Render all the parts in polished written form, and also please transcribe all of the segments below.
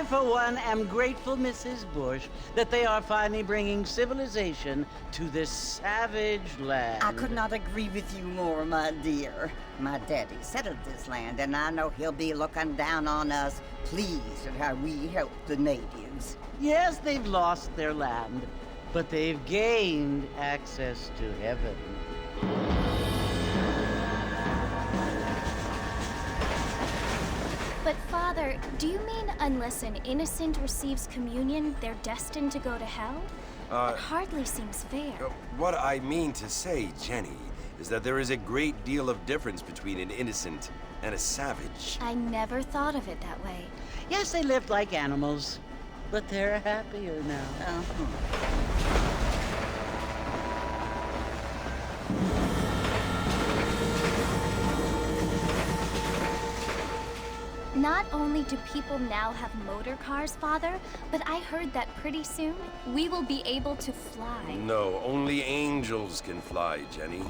for one, am grateful, Mrs. Bush, that they are finally bringing civilization to this savage land. I could not agree with you more, my dear. My daddy settled this land, and I know he'll be looking down on us, pleased at how we help the natives. Yes, they've lost their land, but they've gained access to heaven. But Father, do you mean unless an innocent receives communion, they're destined to go to hell? That hardly seems fair. What I mean to say, Jenny, is that there is a great deal of difference between an innocent and a savage. I never thought of it that way. Yes, they lived like animals, but they're happier now. Not only do people now have motor cars, Father, but I heard that pretty soon we will be able to fly. No, only angels can fly, Jenny.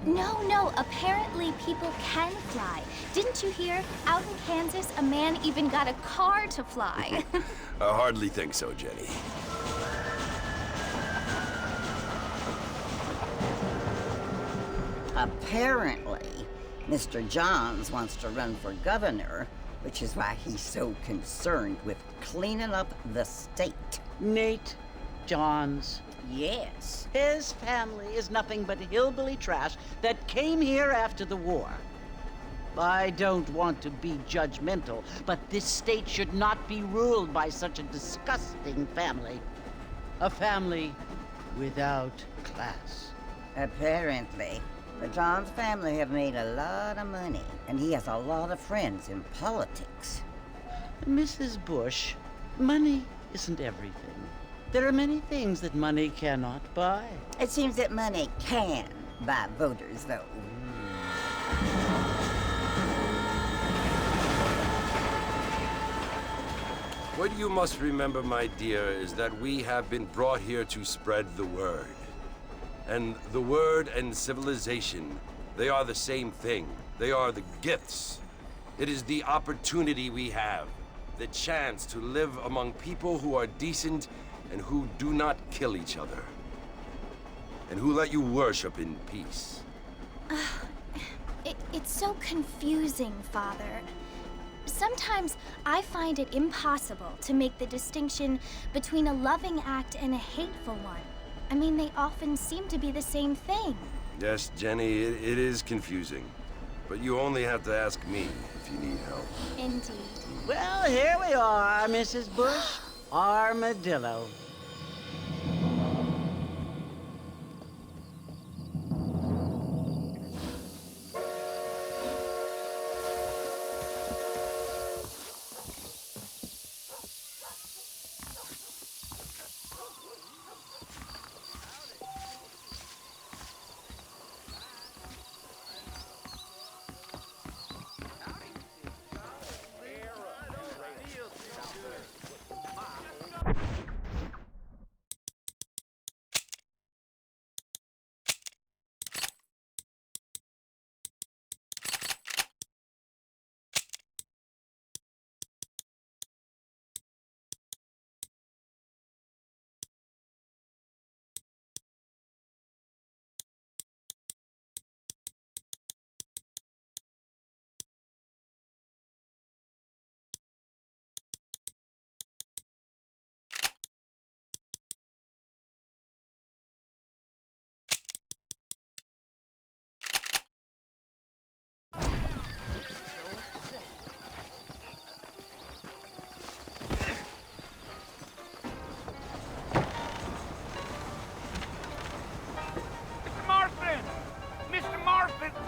No, apparently people can fly. Didn't you hear? Out in Kansas, a man even got a car to fly. I hardly think so, Jenny. Apparently, Mr. Johns wants to run for governor, which is why he's so concerned with cleaning up the state. Nate Johns. Yes. His family is nothing but hillbilly trash that came here after the war. I don't want to be judgmental, but this state should not be ruled by such a disgusting family. A family without class. Apparently. The Johns family have made a lot of money, and he has a lot of friends in politics. Mrs. Bush, money isn't everything. There are many things that money cannot buy. It seems that money can buy voters, though. What you must remember, my dear, is that we have been brought here to spread the word. And the word and civilization, they are the same thing. They are the gifts. It is the opportunity we have, the chance to live among people who are decent and who do not kill each other, and who let you worship in peace. It's so confusing, Father. Sometimes I find it impossible to make the distinction between a loving act and a hateful one. I mean, they often seem to be the same thing. Yes, Jenny, it is confusing. But you only have to ask me if you need help. Indeed. Well, here we are, Mrs. Bush. Armadillo.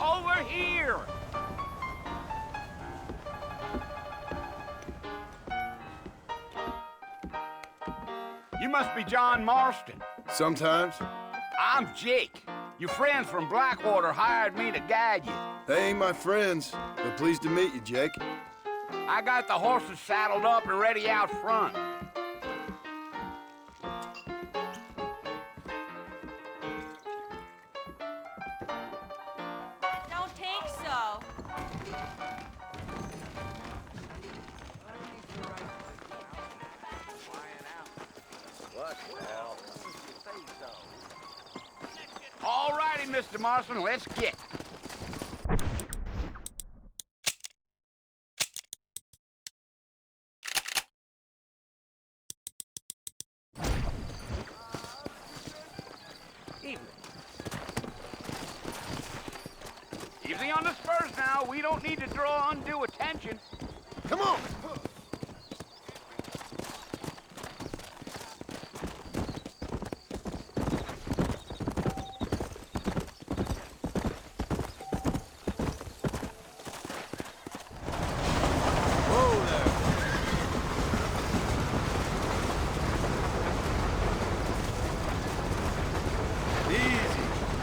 Over here! You must be John Marston. Sometimes. I'm Jake. Your friends from Blackwater hired me to guide you. They ain't my friends, but pleased to meet you, Jake. I got the horses saddled up and ready out front. Don't think so. All righty, Mr. Marston, let's get. Easy on the spurs now. We don't need to draw undue attention. Come on!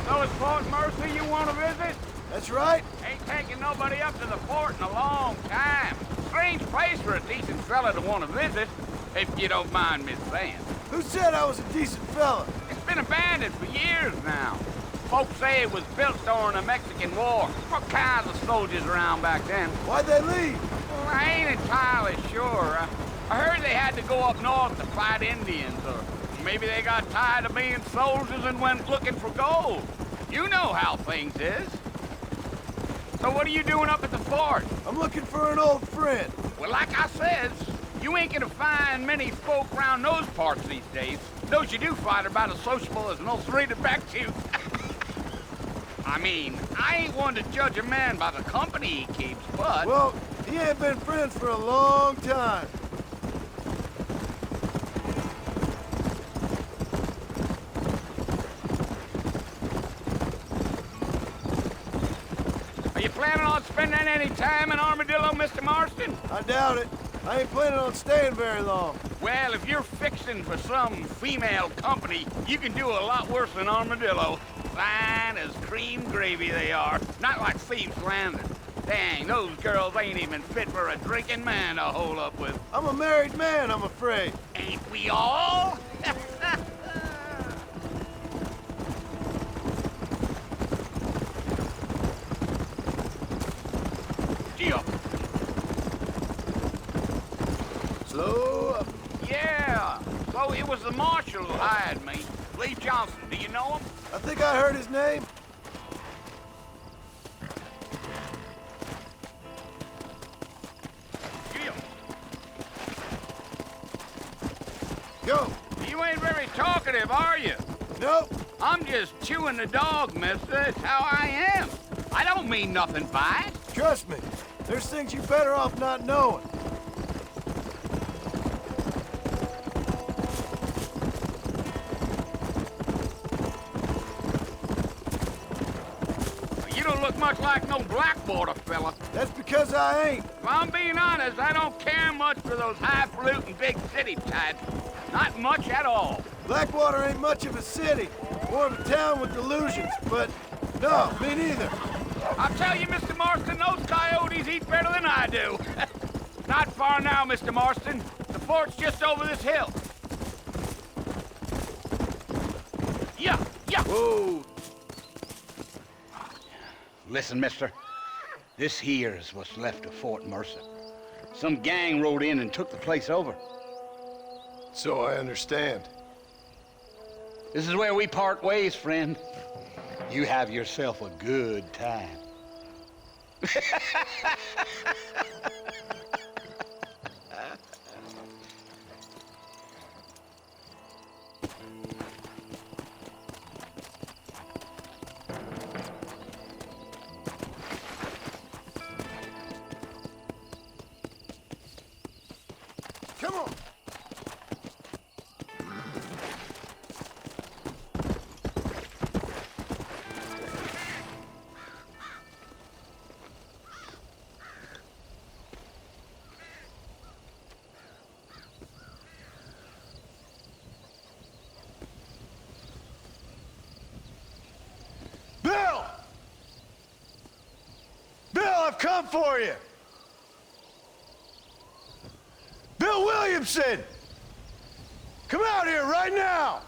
So it's Fort Mercy you want to visit? That's right. Ain't taking nobody up to the fort in a long time. Strange place for a decent fella to want to visit, if you don't mind me saying. Who said I was a decent fella? It's been abandoned for years now. Folks say it was built during the Mexican War. What kinds of soldiers around back then? Why'd they leave? Well, I ain't entirely sure. I heard they had to go up north to fight Indians, or maybe they got tired of being soldiers and went looking for gold. You know how things is. So what are you doing up at the fort? I'm looking for an old friend. Well, like I says, you ain't gonna find many folk around those parts these days. Those you do find are about as sociable as an ulcerated back tooth. I mean, I ain't one to judge a man by the company he keeps, but... Well, he ain't been friends for a long time. Are you planning on spending any time in Armadillo, Mr. Marston? I doubt it. I ain't planning on staying very long. Well, if you're fixing for some female company, you can do a lot worse than Armadillo. Fine as cream gravy they are. Not like Thieves Landing. Dang, those girls ain't even fit for a drinking man to hole up with. I'm a married man, I'm afraid. Ain't we all? Gee-up. Slow up. Yeah, so it was the marshal who hired me. Lee Johnson, do you know him? I think I heard his name. Gee-up. Go. You ain't very talkative, are you? Nope. I'm just chewing the dog, mister. That's how I am. I don't mean nothing by it. Trust me. There's things you're better off not knowing. You don't look much like no Blackwater fella. That's because I ain't. If I'm being honest, I don't care much for those highfalutin big city types. Not much at all. Blackwater ain't much of a city. More of a town with delusions, but no, me neither. I'll tell you, Mr. Marston, those coyotes eat better than I do. Not far now, Mr. Marston. The fort's just over this hill. Yeah, yeah. Whoa. Listen, mister. This here is what's left of Fort Mercer. Some gang rode in and took the place over. So I understand. This is where we part ways, friend. You have yourself a good time. Come on. Bill! Bill, I've come for you! Bill Williamson! Come out here right now!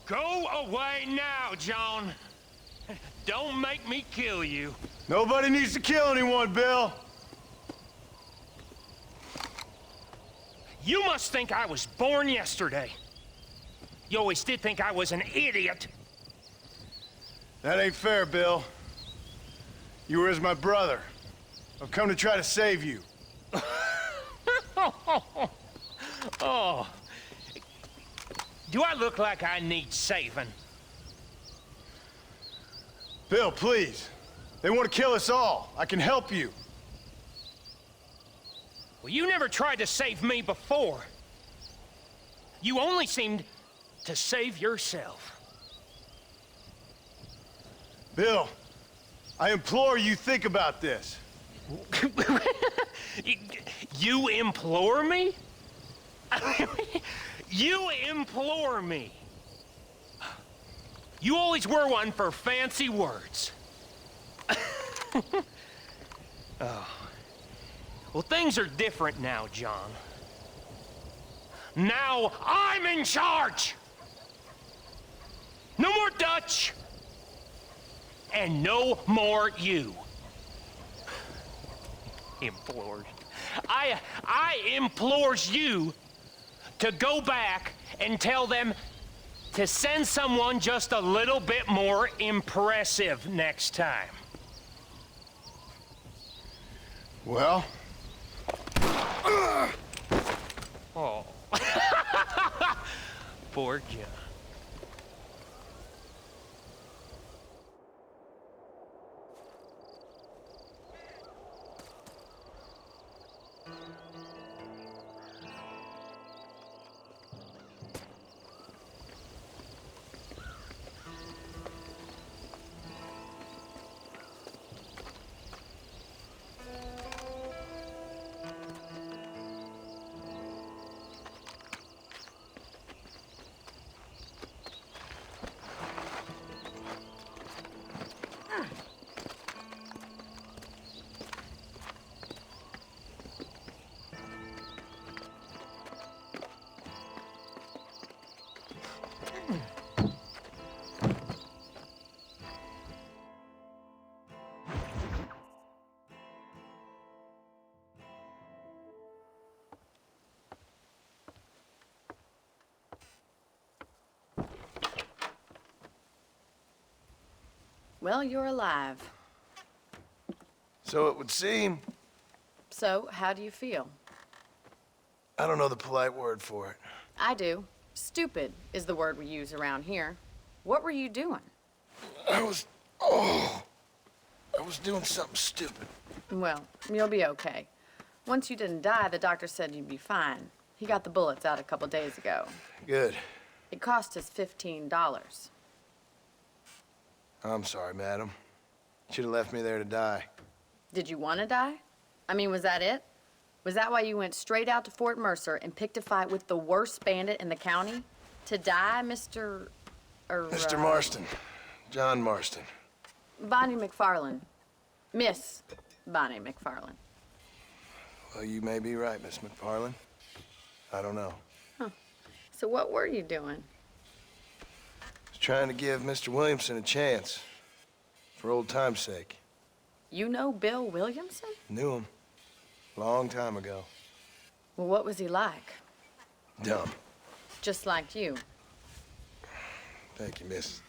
Go away now, John. Don't make me kill you. Nobody needs to kill anyone, Bill. You must think I was born yesterday. You always did think I was an idiot. That ain't fair, Bill. You were as my brother. I've come to try to save you. Oh. Do I look like I need saving? Bill, please. They want to kill us all. I can help you. Well, you never tried to save me before. You only seemed to save yourself. Bill, I implore you think about this. You implore me? You implore me. You always were one for fancy words. Oh. Well, things are different now, John. Now I'm in charge! No more Dutch! And no more you. Implores. I implores you to go back and tell them to send someone just a little bit more impressive next time. Well? Oh. Poor John. Well, you're alive. So it would seem. So, how do you feel? I don't know the polite word for it. I do. Stupid is the word we use around here. What were you doing? I was doing something stupid. Well, you'll be okay. Once you didn't die, the doctor said you'd be fine. He got the bullets out a couple days ago. Good. It cost us $15. I'm sorry, madam. Should have left me there to die. Did you want to die? I mean, was that it? Was that why you went straight out to Fort Mercer and picked a fight with the worst bandit in the county? To die, Mr. Mr. Marston. John Marston. Bonnie McFarland. Miss Bonnie McFarland. Well, you may be right, Miss McFarland. I don't know. Huh. So what were you doing? I was trying to give Mr. Williamson a chance. For old time's sake. You know Bill Williamson? Knew him. Long time ago. Well, what was he like? Dumb. Just like you. Thank you, miss.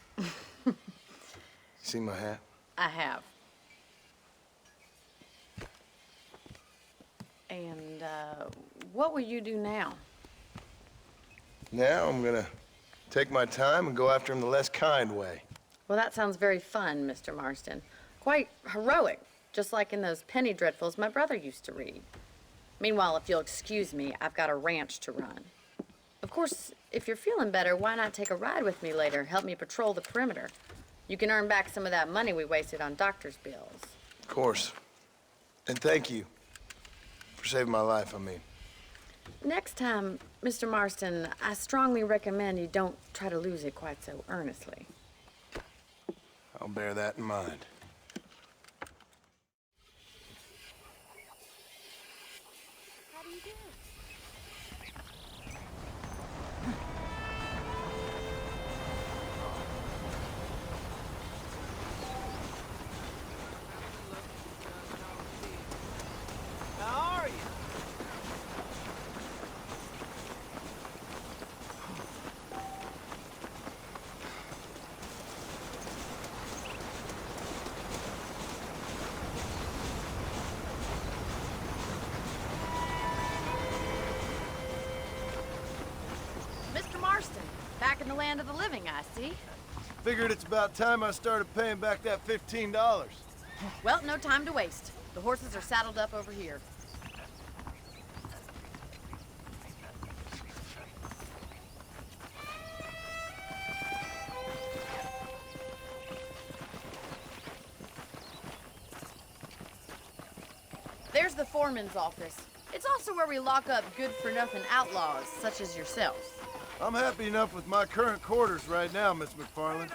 See my hat? I have. And, what will you do now? Now I'm gonna take my time and go after him the less kind way. Well, that sounds very fun, Mr. Marston. Quite heroic, just like in those penny dreadfuls my brother used to read. Meanwhile, if you'll excuse me, I've got a ranch to run. Of course, if you're feeling better, why not take a ride with me later? Help me patrol the perimeter. You can earn back some of that money we wasted on doctor's bills. Of course. And thank you. For saving my life, I mean. Next time, Mr. Marston, I strongly recommend you don't try to lose it quite so earnestly. I'll bear that in mind. How do you do? How are you? in the land of the living, I see. Figured it's about time I started paying back that $15. Well, no time to waste. The horses are saddled up over here. There's the foreman's office. It's also where we lock up good-for-nothing outlaws, such as yourselves. I'm happy enough with my current quarters right now, Miss McFarland.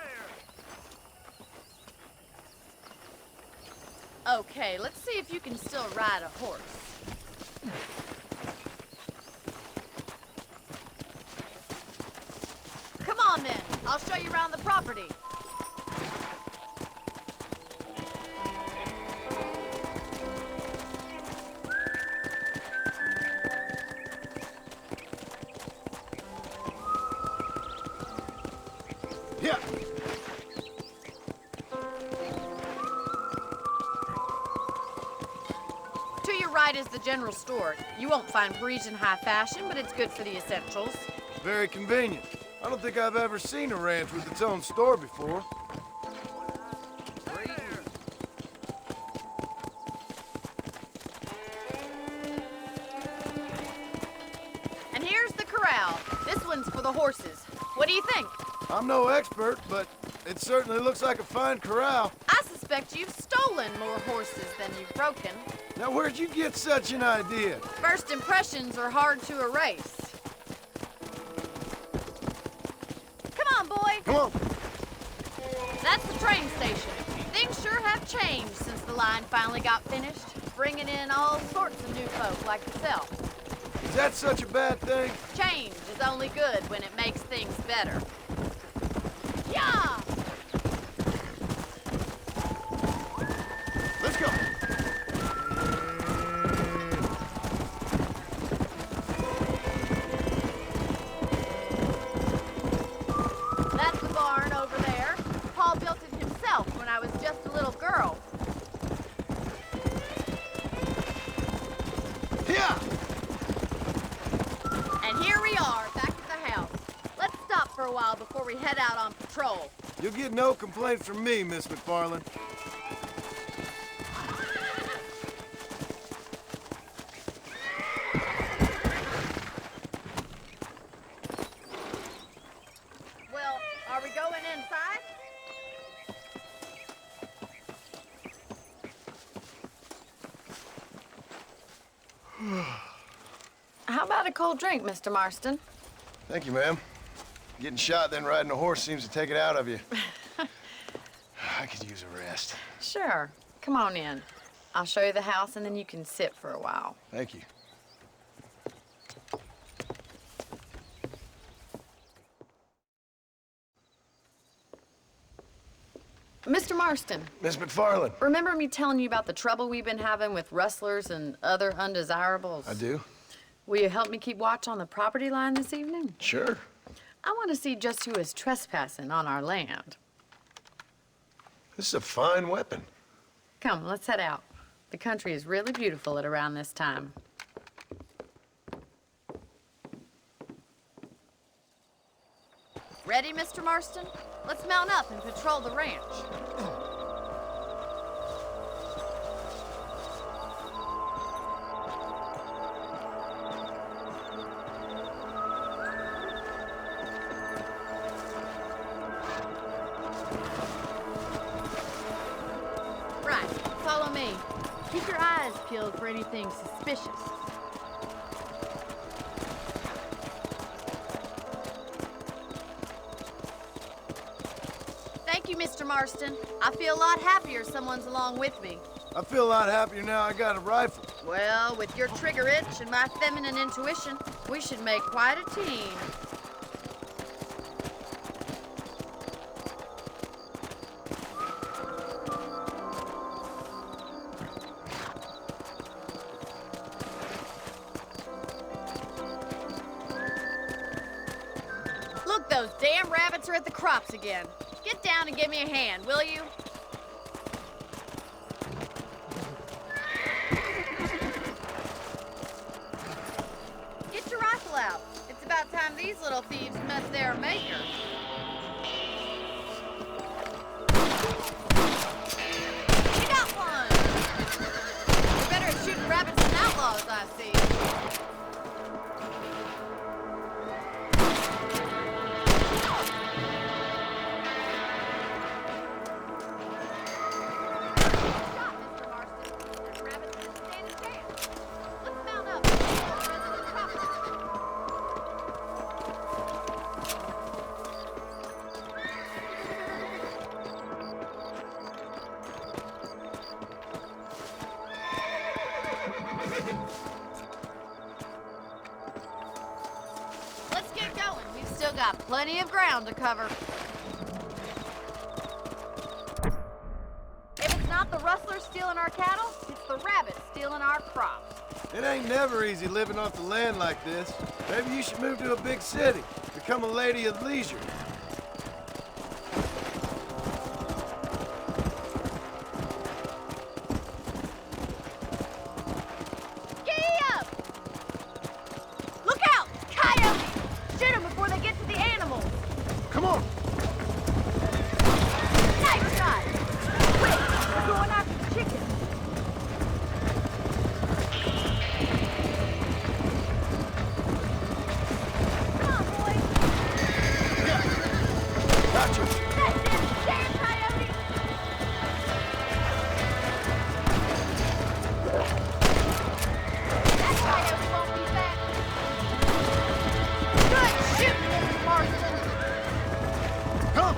Okay, let's see if you can still ride a horse. Come on then, I'll show you around the property. Yeah. To your right is the general store. You won't find Parisian high fashion, but it's good for the essentials. Very convenient. I don't think I've ever seen a ranch with its own store before. And here's the corral. This one's for the horses. What do you think? I'm no expert, but it certainly looks like a fine corral. I suspect you've stolen more horses than you've broken. Now, where'd you get such an idea? First impressions are hard to erase. Come on, boy. Come on. That's the train station. Things sure have changed since the line finally got finished, bringing in all sorts of new folk like yourself. Is that such a bad thing? Change is only good when it makes things better. Yeah! Let's go. That's the barn over there. Paul built it himself when I was just a little girl. Yeah. And here we are, back at the house. Let's stop for a while before we head out on patrol. You'll get no complaints from me, Miss McFarland. Well, are we going inside? How about a cold drink, Mr. Marston? Thank you, ma'am. Getting shot, then riding a horse seems to take it out of you. I could use a rest. Sure. Come on in. I'll show you the house, and then you can sit for a while. Thank you. Mr. Marston, Miss McFarland. remember me telling you about the trouble we've been having with rustlers and other undesirables? I do? Will you help me keep watch on the property line this evening? Sure. I want to see just who is trespassing on our land. This is a fine weapon. Come, let's head out. The country is really beautiful at around this time. Ready, Mr. Marston? Let's mount up and patrol the ranch. Right, follow me. Keep your eyes peeled for anything suspicious. Thank you, Mr. Marston. I feel a lot happier someone's along with me. I feel a lot happier now I got a rifle. Well, with your trigger itch and my feminine intuition, we should make quite a team. Look, those damn rabbits are at the crops again. Get down and give me a hand, will you? Get your rifle out. It's about about time these little thieves met their maker. You got one! You're better at shooting rabbits than outlaws, I see. Let's get going. We've still got plenty of ground to cover. If it's not the rustlers stealing our cattle, it's the rabbits stealing our crops. It ain't never easy living off the land like this. Maybe you should move to a big city. Become a lady of leisure. Come on! Nice shot! Quick, we're going after the chicken. Come on, boys. Yeah. Gotcha. That's it. Damn coyote. That coyote won't be back. Good shooting, Mrs. Marston. Come!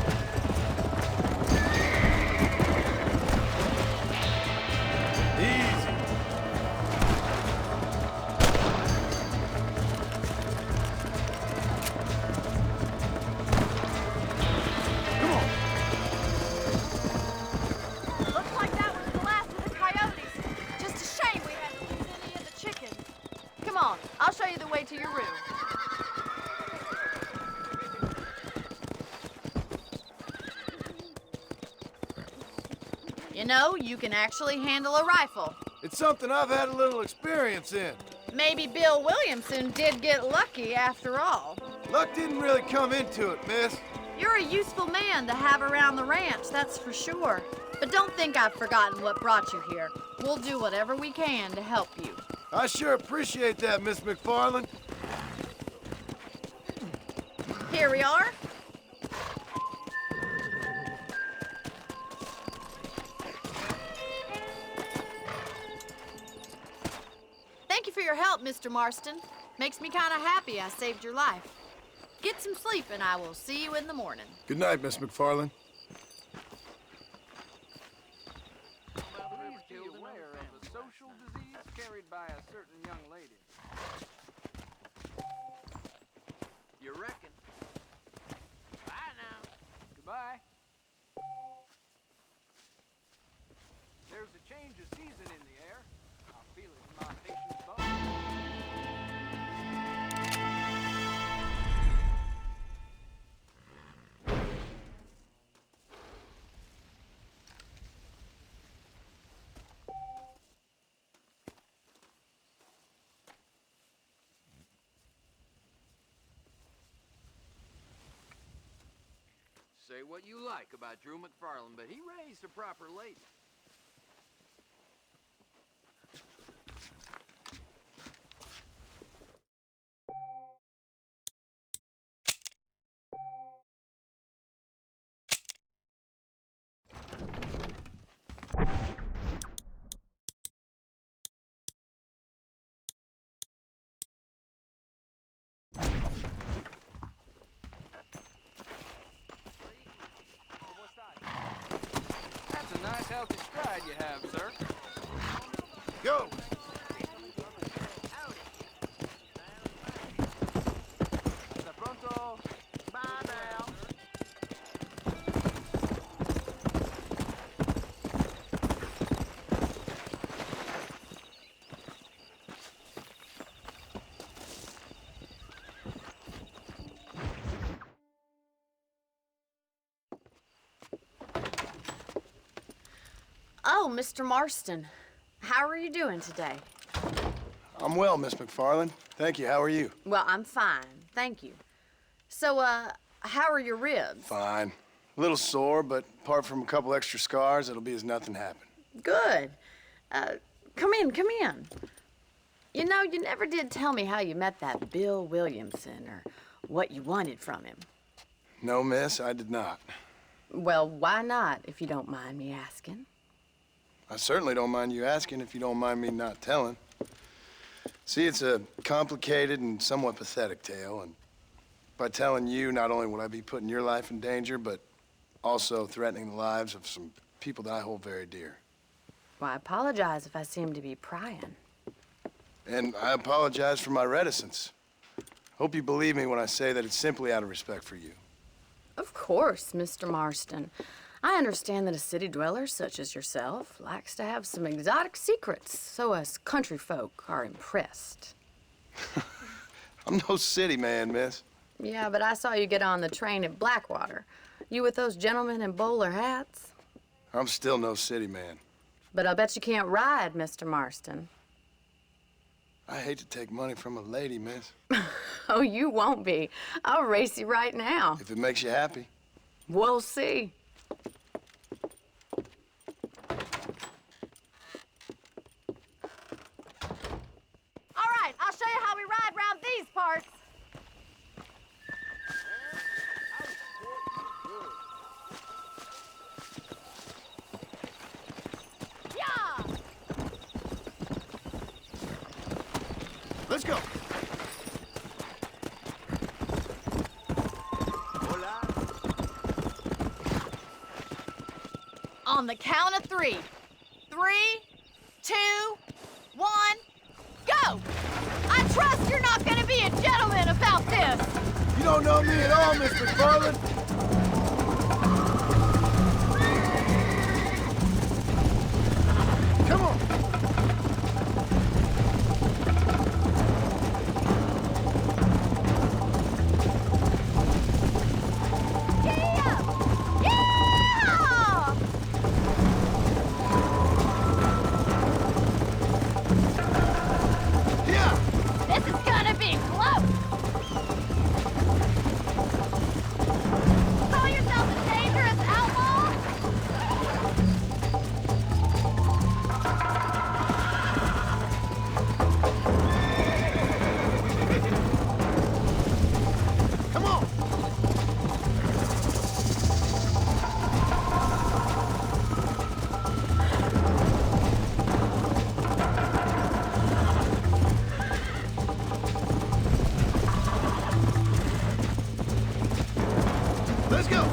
Easy. Come on. Looks like that was the last of the coyotes. Just a shame we had to lose any of the chickens. Come on, I'll show you the way to your room. You know, you can actually handle a rifle. It's something I've had a little experience in. Maybe Bill Williamson did get lucky after all. Luck didn't really come into it, miss. You're a useful man to have around the ranch, that's for sure. But don't think I've forgotten what brought you here. We'll do whatever we can to help you. I sure appreciate that, Miss McFarland. Here we are. Thank you for your help, Mr. Marston. Makes me kind of happy I saved your life. Get some sleep and I will see you in the morning. Good night, Miss McFarland. Please be aware of a social disease carried by a certain young lady. You reckon? Bye now. Goodbye. There's a change of season in the air. I feel it in my patient's bones. Say what you like about Drew McFarland, but he raised a proper lady. That's a nice healthy stride you have, sir. Go! Hasta pronto. Bye now. Oh, Mr. Marston. How are you doing today? I'm well, Miss McFarland. Thank you. How are you? Well, I'm fine. Thank you. So, how are your ribs? Fine. A little sore, but apart from a couple extra scars, it'll be as nothing happened. Good. Come in, come in. You know, you never did tell me how you met that Bill Williamson or what you wanted from him. No, miss, I did not. Well, why not, if you don't mind me asking? I certainly don't mind you asking if you don't mind me not telling. See, it's a complicated and somewhat pathetic tale, and by telling you, not only would I be putting your life in danger, but also threatening the lives of some people that I hold very dear. Well, I apologize if I seem to be prying. And I apologize for my reticence. Hope you believe me when I say that it's simply out of respect for you. Of course, Mr. Marston. I understand that a city dweller such as yourself likes to have some exotic secrets, so us country folk are impressed. I'm no city man, miss. Yeah, but I saw you get on the train at Blackwater. You with those gentlemen in bowler hats? I'm still no city man. But I bet you can't ride, Mr. Marston. I hate to take money from a lady, miss. Oh, you won't be. I'll race you right now. If it makes you happy. We'll see. All right, I'll show you how we ride round these parts. Yeah! Let's go. On the count of 3. 3, 2, 1, go! I trust you're not gonna be a gentleman about this. You don't know me at all, Miss McFarland. Come on. This is gonna be close. Call yourself a dangerous outlaw? Come on. Let's go.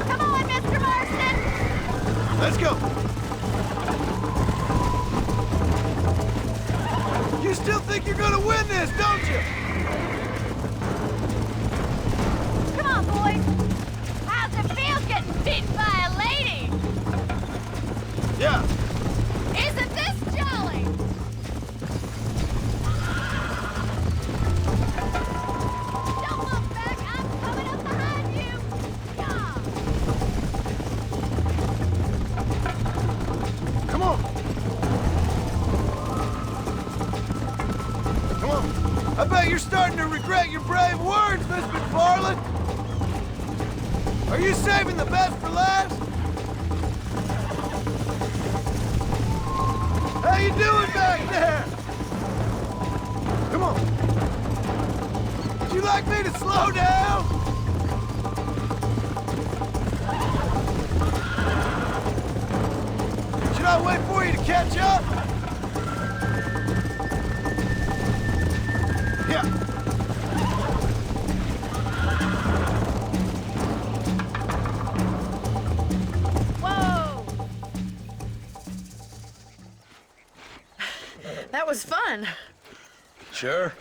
Come on, Mr. Marston. Let's go. You still think you're gonna win this, don't you? Come on, boys. How's it feel getting beaten by a lady? Yeah. Isn't this jolly? Don't look back. I'm coming up behind you. Yeah. Come on. Come on. I bet you're starting to regret your brave words, Miss McFarland. Are you saving the best for last? How you doing back there? Come on. Would you like me to slow down? Should I wait for you to catch up? Yeah. Whoa! That was fun. Sure.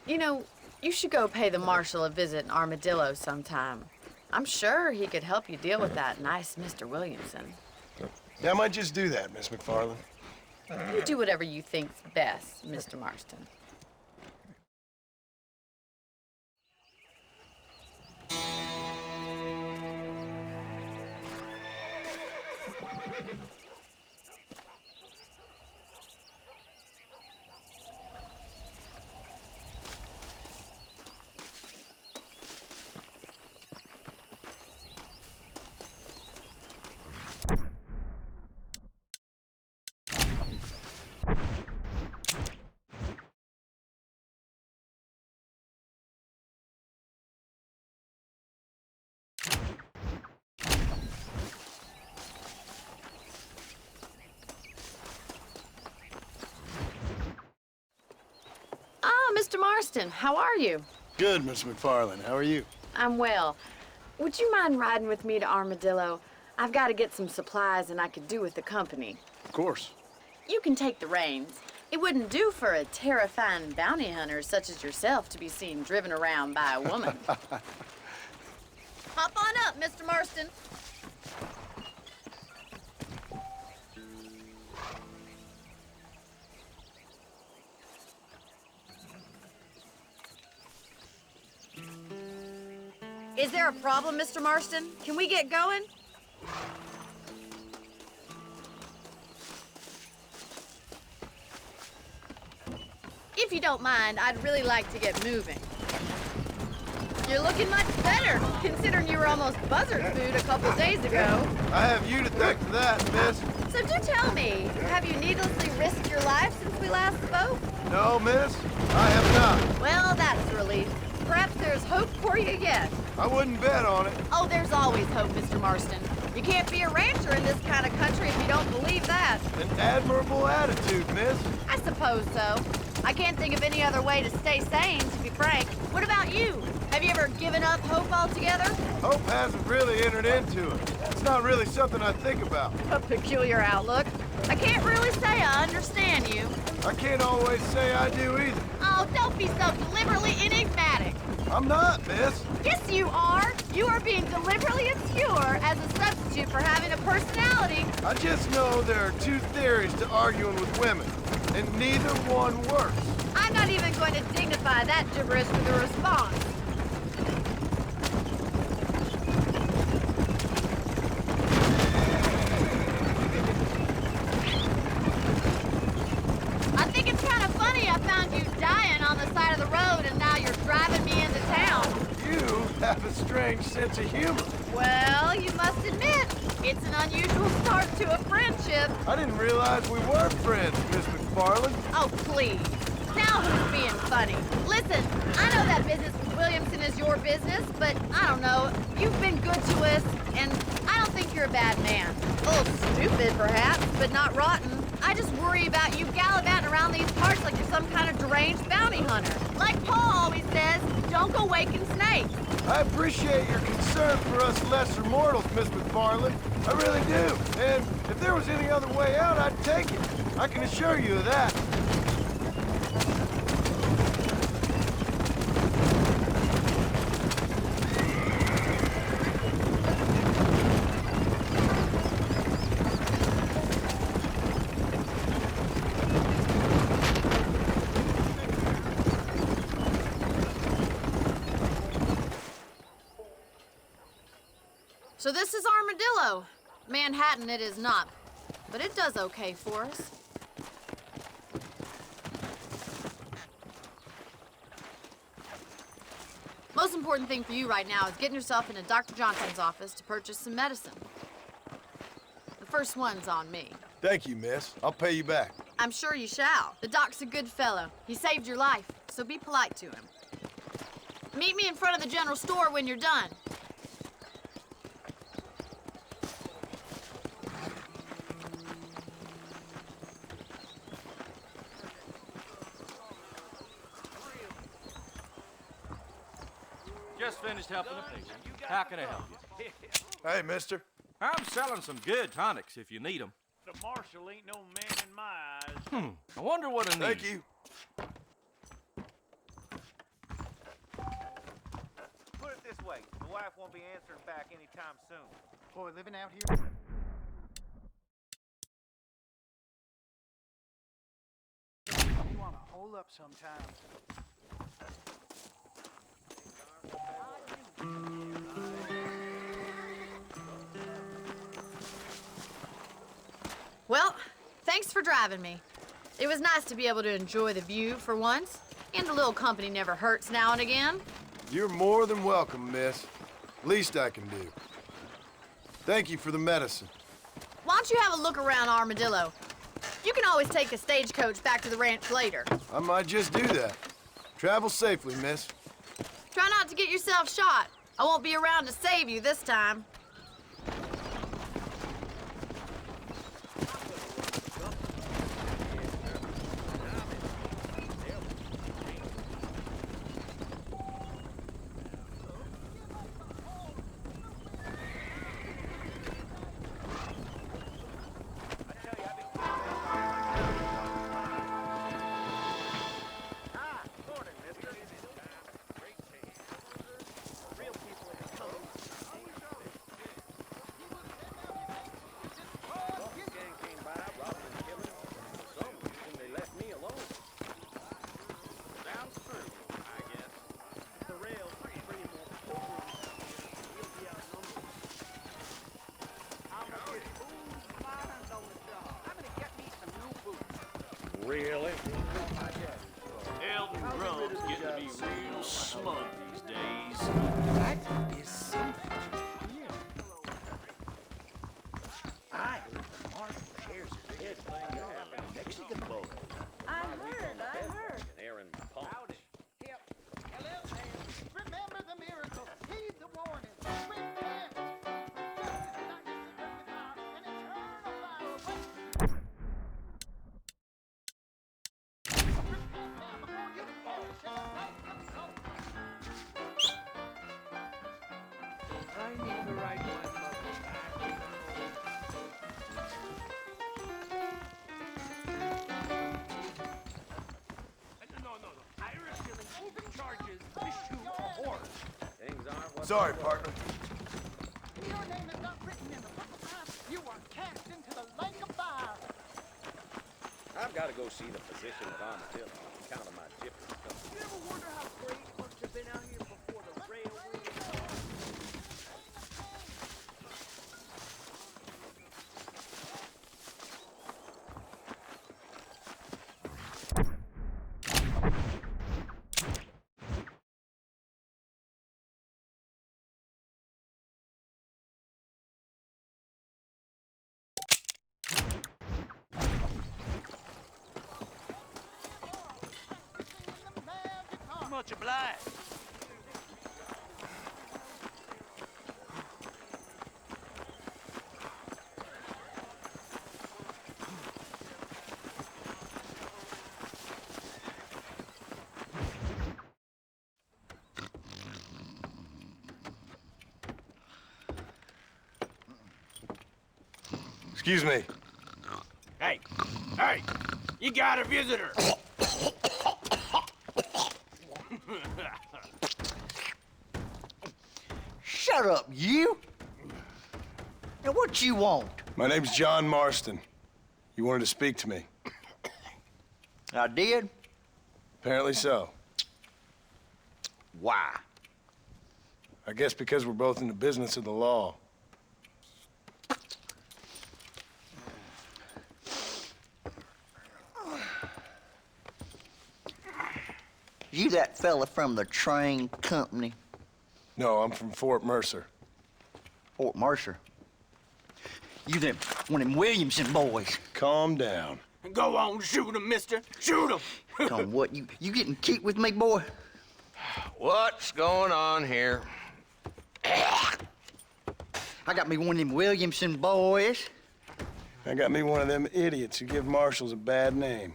You know, you should go pay the marshal a visit in Armadillo sometime. I'm sure he could help you deal with that nice Mr. Williamson. Yeah, I might just do that, Miss McFarland. You do whatever you think's best, Mr. Marston. Mr. Marston, how are you? Good, Miss McFarland. How are you? I'm well. Would you mind riding with me to Armadillo? I've got to get some supplies and I could do with the company. Of course. You can take the reins. It wouldn't do for a terrifying bounty hunter such as yourself to be seen driven around by a woman. Hop on up, Mr. Marston. Is there a problem, Mr. Marston? Can we get going? If you don't mind, I'd really like to get moving. You're looking much better, considering you were almost buzzard food a couple days ago. I have you to thank for that, miss. So do tell me, have you needlessly risked your life since we last spoke? No, miss, I have not. Well, that's a relief. Perhaps there's hope for you yet. I wouldn't bet on it. Oh, there's always hope, Mr. Marston. You can't be a rancher in this kind of country if you don't believe that. An admirable attitude, miss. I suppose so. I can't think of any other way to stay sane, to be frank. What about you? Have you ever given up hope altogether? Hope hasn't really entered into it. It's not really something I think about. A peculiar outlook. I can't really say I understand you. I can't always say I do either. Oh, don't be so deliberately enigmatic. I'm not, miss. Yes, you are. You are being deliberately obscure as a substitute for having a personality. I just know there are two theories to arguing with women, and neither one works. I'm not even going to dignify that gibberish with a response. I think it's kind of funny I found you dying on the side of the road and now you're driving me into town. You have a strange sense of humor. Well, you must admit, it's an unusual start to a friendship. I didn't realize we were friends, Miss McFarland. Oh, please. Now who's being funny? Listen, I know that business with Williamson is your business, but I don't know. You've been good to us, and I don't think you're a bad man. A little stupid, perhaps, but not rotten. I just worry about you gallivanting around these parts like you're some kind of deranged bounty hunter. Like Paul always says, don't go waking snakes. I appreciate your concern for us lesser mortals, Miss McFarland. I really do. And if there was any other way out, I'd take it. I can assure you of that. So this is Armadillo. Manhattan it is not, but it does okay for us. Most important thing for you right now is getting yourself into Dr. Johnson's office to purchase some medicine. The first one's on me. Thank you, miss. I'll pay you back. I'm sure you shall. The doc's a good fellow. He saved your life, so be polite to him. Meet me in front of the general store when you're done. Just finished helping a patient. How can I help you? Hey, mister. I'm selling some good tonics if you need them. The marshal ain't no man in my eyes. I wonder what I need. Thank you. Put it this way, the wife won't be answering back anytime soon. Boy, living out here. roll up sometime. Well, thanks for driving me. It was nice to be able to enjoy the view for once, and a little company never hurts now and again. You're more than welcome, miss. Least I can do. Thank you for the medicine. Why don't you have a look around Armadillo? You can always take a stagecoach back to the ranch later. I might just do that. Travel safely, miss. Try not to get yourself shot. I won't be around to save you this time. Really? Elton Grump's getting to be real smug these days. That is something. I heard the Marshal shares his head with a Mexican boy. I heard. Aaron Pump. Remember the miracle. Heed the warning. Swim fast. An eternal fire. I need to write my mother back. No. Irish killing open charges, issue a horse. Things aren't what Sorry, partner. Your name is not written in the book of life. You are cast into the lake of fire. I've got to go see the physician at Armadillo on account of my gypsy stuff. You ever wonder how great it must have been out here before the railway? Much obliged. Excuse me. Hey, you got a visitor. Shut up, you! Now, what you want? My name's John Marston. You wanted to speak to me. I did? Apparently so. Why? I guess because we're both in the business of the law. You that fella from the train company? No, I'm from Fort Mercer. Fort Mercer? You them, one of them Williamson boys. Calm down. Go on, shoot him, mister. Shoot him. Come on, what, you getting kicked with me, boy? What's going on here? I got me one of them Williamson boys. I got me one of them idiots who give marshals a bad name.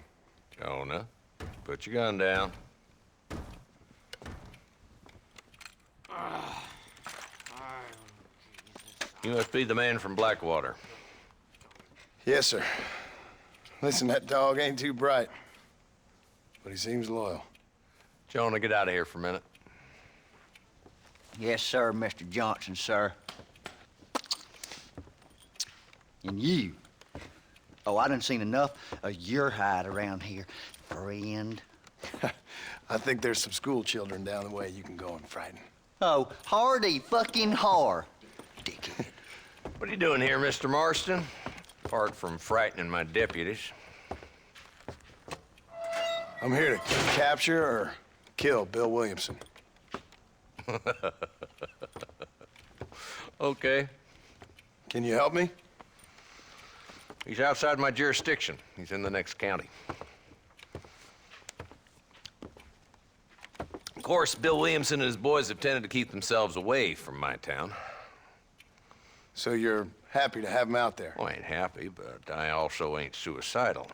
Jonah, put your gun down. You must be the man from Blackwater. Yes, sir. Listen, that dog ain't too bright, but he seems loyal. Jonah, get out of here for a minute. Yes, sir, Mr. Johnson, sir. And you. Oh, I done seen enough of your hide around here, friend. I think there's some school children down the way you can go and frighten. Oh, hardy fucking har. Dickhead. What are you doing here, Mr. Marston? Apart from frightening my deputies. I'm here to capture or kill Bill Williamson. Okay. Can you help me? He's outside my jurisdiction. He's in the next county. Of course, Bill Williamson and his boys have tended to keep themselves away from my town. So you're happy to have him out there? Well, I ain't happy, but I also ain't suicidal.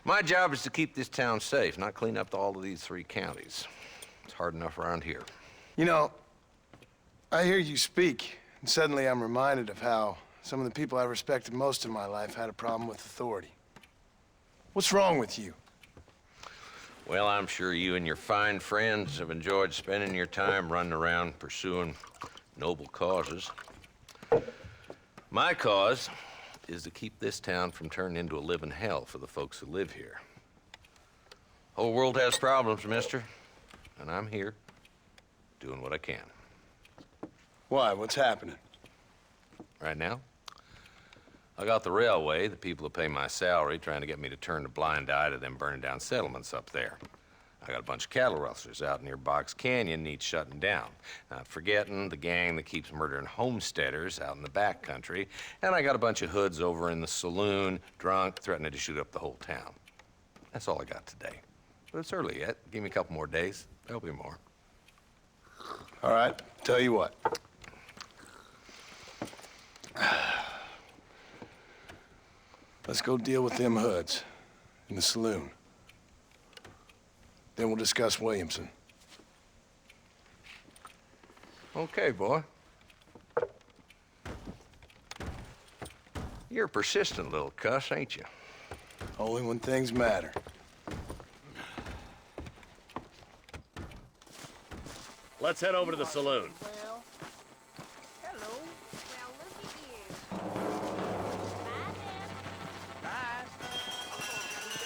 My job is to keep this town safe, not clean up all of these 3 counties. It's hard enough around here. You know, I hear you speak, and suddenly I'm reminded of how some of the people I respected most in my life had a problem with authority. What's wrong with you? Well, I'm sure you and your fine friends have enjoyed spending your time running around pursuing noble causes. My cause is to keep this town from turning into a living hell for the folks who live here. Whole world has problems, mister, and I'm here doing what I can. Why? What's happening? Right now, I got the railway, the people who pay my salary, trying to get me to turn a blind eye to them burning down settlements up there. I got a bunch of cattle rustlers out near Box Canyon needs shutting down. Not forgetting the gang that keeps murdering homesteaders out in the back country. And I got a bunch of hoods over in the saloon, drunk, threatening to shoot up the whole town. That's all I got today. But it's early yet. Give me a couple more days. There'll be more. All right, tell you what. Let's go deal with them hoods in the saloon. Then we'll discuss Williamson. Okay, boy. You're a persistent little cuss, ain't you? Only when things matter. Let's head over to the saloon. Well, hello. Well, look at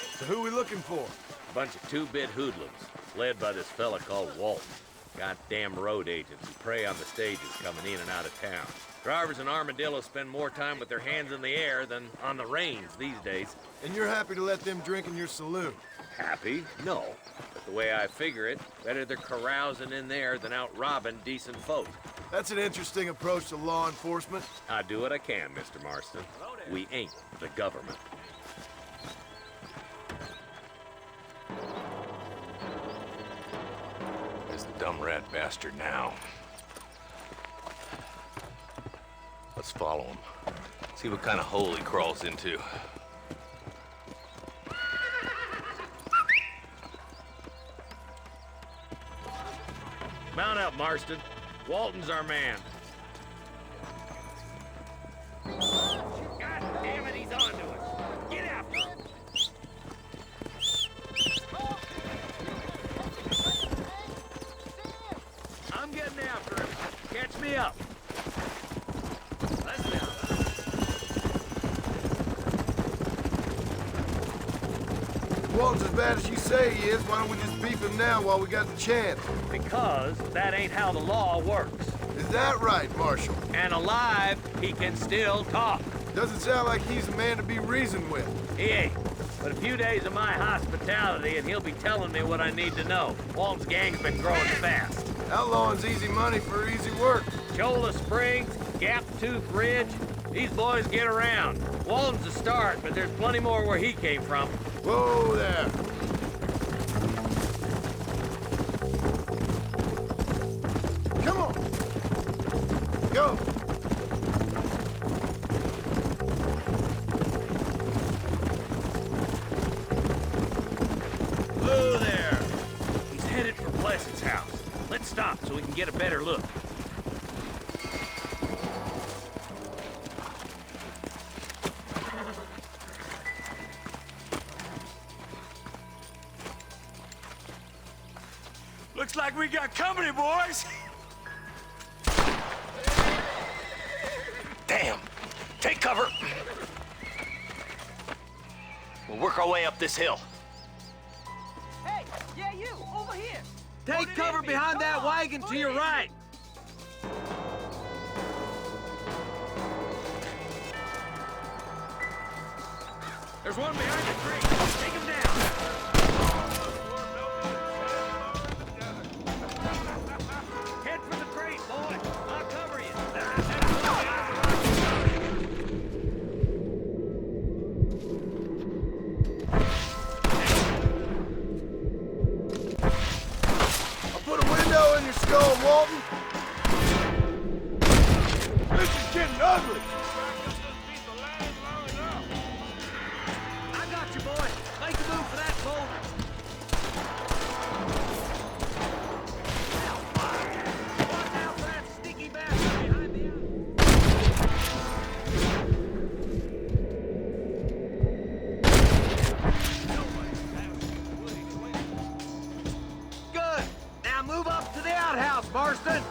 you. So who we looking for? Bunch of two-bit hoodlums, led by this fella called Walt. Goddamn road agents who prey on the stages coming in and out of town. Drivers and armadillos spend more time with their hands in the air than on the reins these days. And you're happy to let them drink in your saloon? Happy? No. But the way I figure it, better they're carousing in there than out robbing decent folk. That's an interesting approach to law enforcement. I do what I can, Mr. Marston. We ain't the government. There's the dumb rat bastard now. Let's follow him. See what kind of hole he crawls into. Mount up, Marston. Walton's our man. God damn it, he's onto us. Get after him. I'm getting after him. Catch me up. Let's go. Walt's as bad as you say he is. Why don't we just beef him now while we got the chance? Because that ain't how the law works. Is that right, Marshal? And alive, he can still talk. Doesn't sound like he's a man to be reasoned with. He ain't. But a few days of my hospitality and he'll be telling me what I need to know. Walton's gang's been growing fast. Outlawing's easy money for easy work. Cholla Springs, Gap Tooth Ridge, these boys get around. Walton's a start, but there's plenty more where he came from. Whoa there. Come on. Go. Hello there. He's headed for Blessed's house. Let's stop so we can get a better look. Looks like we got company, boys. Damn! Take cover! We'll work our way up this hill. Hey, Yeah, you, over here. Take cover behind that wagon to your right. There's one behind the tree. Take him down. Head for the crate, boy. I'll cover you. I'll put a window in your skull, Walton. This is getting ugly. I got you, boy. Make a move for that boulder. Watch out for that sticky bastard behind the Good. Now move up to the outhouse, Marston.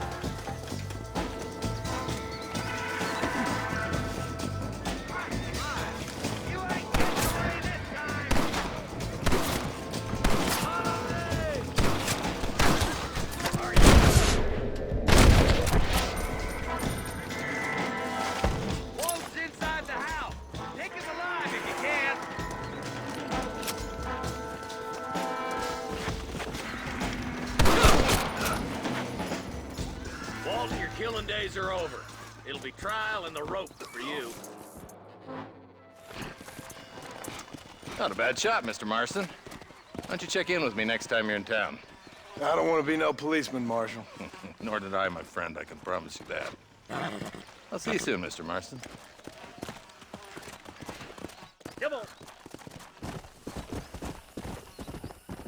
Wolf's inside the house. Take him alive if you can. Walton, your killing days are over. It'll be trial and the rope for you. Not a bad shot, Mr. Marston. Why don't you check in with me next time you're in town? I don't want to be no policeman, Marshal. Nor did I, my friend. I can promise you that. I'll see you soon, Mr. Marston. Come on.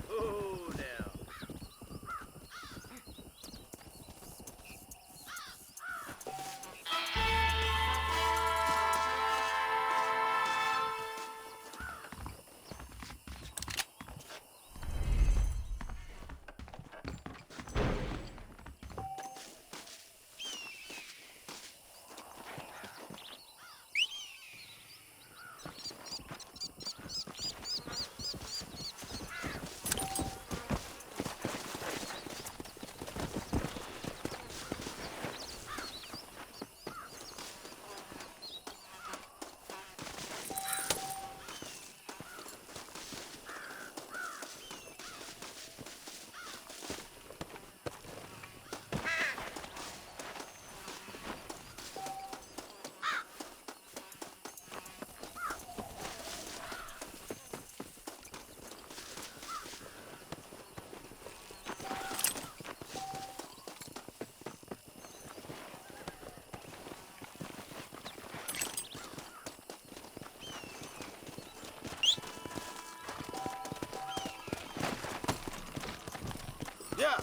Oh, now. Yeah.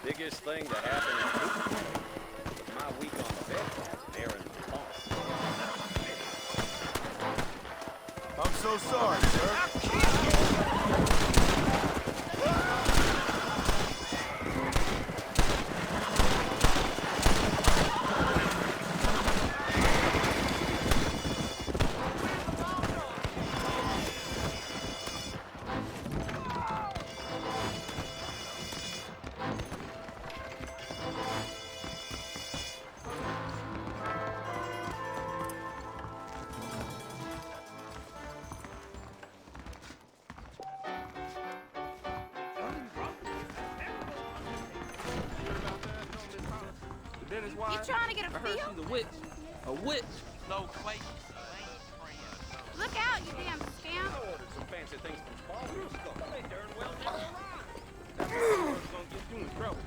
Biggest thing to happen in my week on the bed was Aaron's pump. so sorry, sir. You trying to get a feel? She's a witch. A witch. No clay. Look out, you damn scamp. I ordered some fancy things from Paul. They darn well never arrived. That was gonna get you in trouble.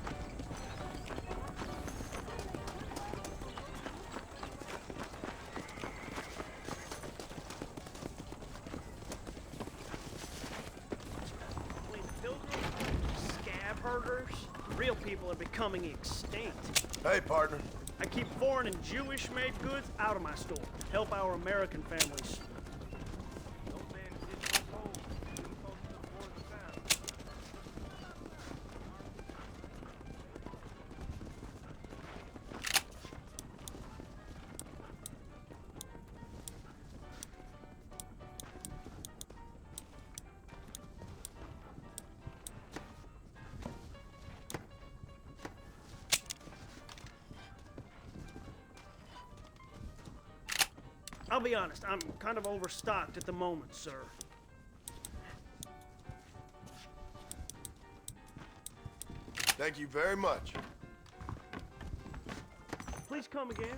Scab herders? Real people are becoming extinct. Hey, partner. I keep foreign and Jewish-made goods out of my store. Help our American families. I'll be honest, I'm kind of overstocked at the moment, sir. Thank you very much. Please come again.